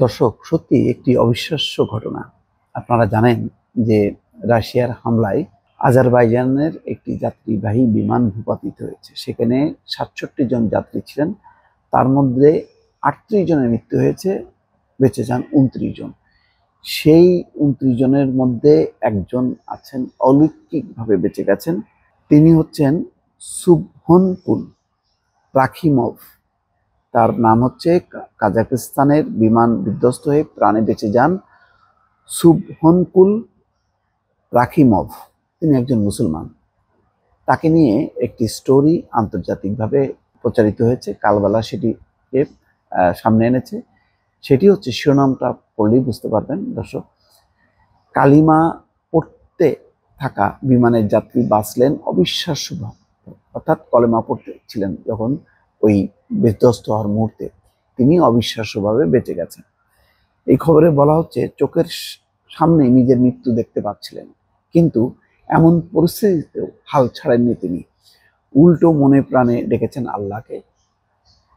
দর্শক, সত্যি একটি অবিশ্বাস্য ঘটনা। আপনারা জানেন যে রাশিয়ার হামলায় আজারবাইজানের একটি যাত্রীবাহী বিমান ভূপাতিত হয়েছে। সেখানে ৬৭ জন যাত্রী ছিলেন। তার মধ্যে ৩৮ জনের মৃত্যু হয়েছে, বেঁচে যান ২৯ জন। সেই ২৯ জনের মধ্যে একজন আছেন অলৌকিকভাবে বেঁচে গেছেন। তিনি হচ্ছেন সুবহনকুল রাখিমভ। তার নাম হচ্ছে, কাজাখস্তানের বিমান বিধ্বস্ত হয়ে প্রাণে বেঁচে যান সুবহনকুল রাখিমভ। তিনি একজন মুসলমান। তাকে নিয়ে একটি স্টোরি আন্তর্জাতিকভাবে প্রচারিত হয়েছে, কালবেলা সেটিকে সামনে এনেছে। সেটি হচ্ছে, শিরোনামটা পড়লেই বুঝতে পারবেন দর্শক। কালিমা পড়তে থাকা বিমানের যাত্রী বাঁচলেন অবিশ্বাস্যভাবে। অর্থাৎ কলেমা পড়তে ছিলেন যখন ওই বিধ্বস্ত হওয়ার মুহূর্তে, তিনি অবিশ্বাস্যভাবে বেঁচে গেছেন। এই খবরে বলা হচ্ছে, চোখের সামনে নিজের মৃত্যু দেখতে পাচ্ছিলেন, কিন্তু এমন পরিস্থিতিতেও হাল ছাড়েননি তিনি। উল্টো মনে প্রাণে ডেকেছেন আল্লাহকে।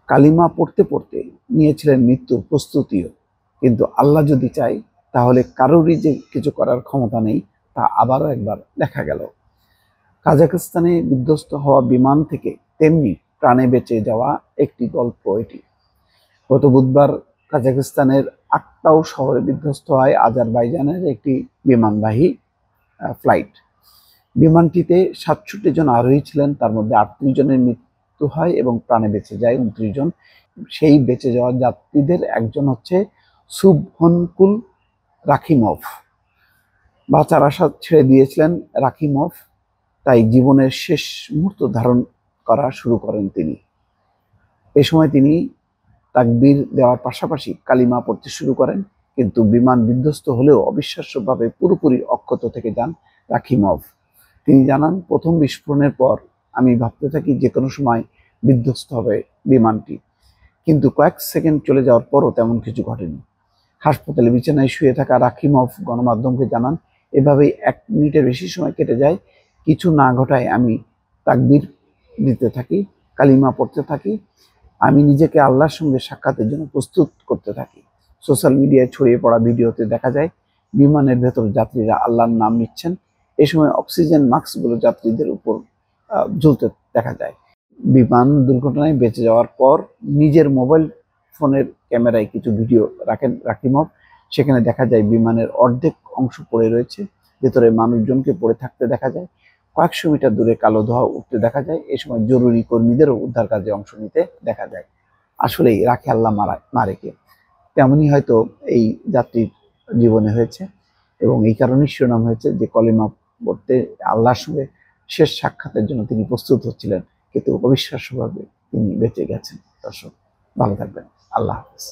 কালিমা পড়তে পড়তে নিয়েছিলেন মৃত্যুর প্রস্তুতিও। কিন্তু আল্লাহ যদি চায়, তাহলে কারোরই যে কিছু করার ক্ষমতা নেই, তা আবারও একবার দেখা গেল। কাজাখস্তানে বিধ্বস্ত হওয়া বিমান থেকে তেমনি প্রাণে বেঁচে যাওয়া একটি গল্প এটি। গত বুধবার কাজাখস্তানের আক্তাউ শহরে বিধ্বস্ত হয় আজারবাইজানের একটি বিমানবাহী ফ্লাইট। বিমানটিতে ৬৭ জন আরোহী ছিলেন, তার মধ্যে ৩৮ জনের মৃত্যু হয় এবং প্রাণে বেঁচে যায় ২৯ জন। সেই বেঁচে যাওয়া যাত্রীদের একজন হচ্ছে সুবহনকুল রাখিমভ। বাঁচার আশা ছেড়ে দিয়েছিলেন রাখিমভ, তাই জীবনের শেষ মুহূর্ত ধারণ করা শুরু করেন তিনি। এ সময় তিনি তাকবীর দেওয়ার পাশাপাশি কালিমা পড়তে শুরু করেন, কিন্তু বিমান বিধ্বস্ত হলেও অবিশ্বাস্যভাবে পুরোপুরি অক্ষত থেকে যান রাখিমভ। তিনি জানান, প্রথম বিস্ফোরণের পর আমি ভাবতে থাকি যে কোনো সময় বিধ্বস্ত হবে বিমানটি, কিন্তু কয়েক সেকেন্ড চলে যাওয়ার পরও তেমন কিছু ঘটেনি। হাসপাতালে বিছানায় শুয়ে থাকা রাখিমভ গণমাধ্যমকে জানান, এভাবেই ১ মিনিটের বেশি সময় কেটে যায়। কিছু না ঘটায় আমি তাকবীর দিতে থাকি, কালিমা পড়তে থাকি। আমি নিজেকে আল্লাহর সঙ্গে সাক্ষাতের জন্য প্রস্তুত করতে থাকি। সোশ্যাল মিডিয়ায় ছড়িয়ে পড়া ভিডিওতে দেখা যায় বিমানের ভেতর যাত্রীরা আল্লাহর নাম নিচ্ছেন। এ সময় অক্সিজেন মাস্কগুলো যাত্রীদের উপর ঝুলতে দেখা যায়। বিমান দুর্ঘটনায় বেঁচে যাওয়ার পর নিজের মোবাইল ফোনের ক্যামেরায় কিছু ভিডিও রাখেন রাখিমভ। সেখানে দেখা যায় বিমানের অর্ধেক অংশ পড়ে রয়েছে, ভেতরে মানুষজনকে পড়ে থাকতে দেখা যায়। কয়েকশো মিটার দূরে কালো ধোঁয়া উঠতে দেখা যায়। এ সময় জরুরি কর্মীদেরও উদ্ধার কাজে অংশ নিতে দেখা যায়। আসলেই রাখে আল্লাহ মারে কে। তেমনই হয়তো এই যাত্রীর জীবনে হয়েছে, এবং এই কারণেই শিরোনাম হয়েছে যে কলেমা পড়তে আল্লাহর সঙ্গে শেষ সাক্ষাতের জন্য তিনি প্রস্তুত হচ্ছিলেন, কিন্তু অবিশ্বাস্যভাবে তিনি বেঁচে গেছেন। দর্শক, ভালো থাকবেন। আল্লাহ হাফেজ।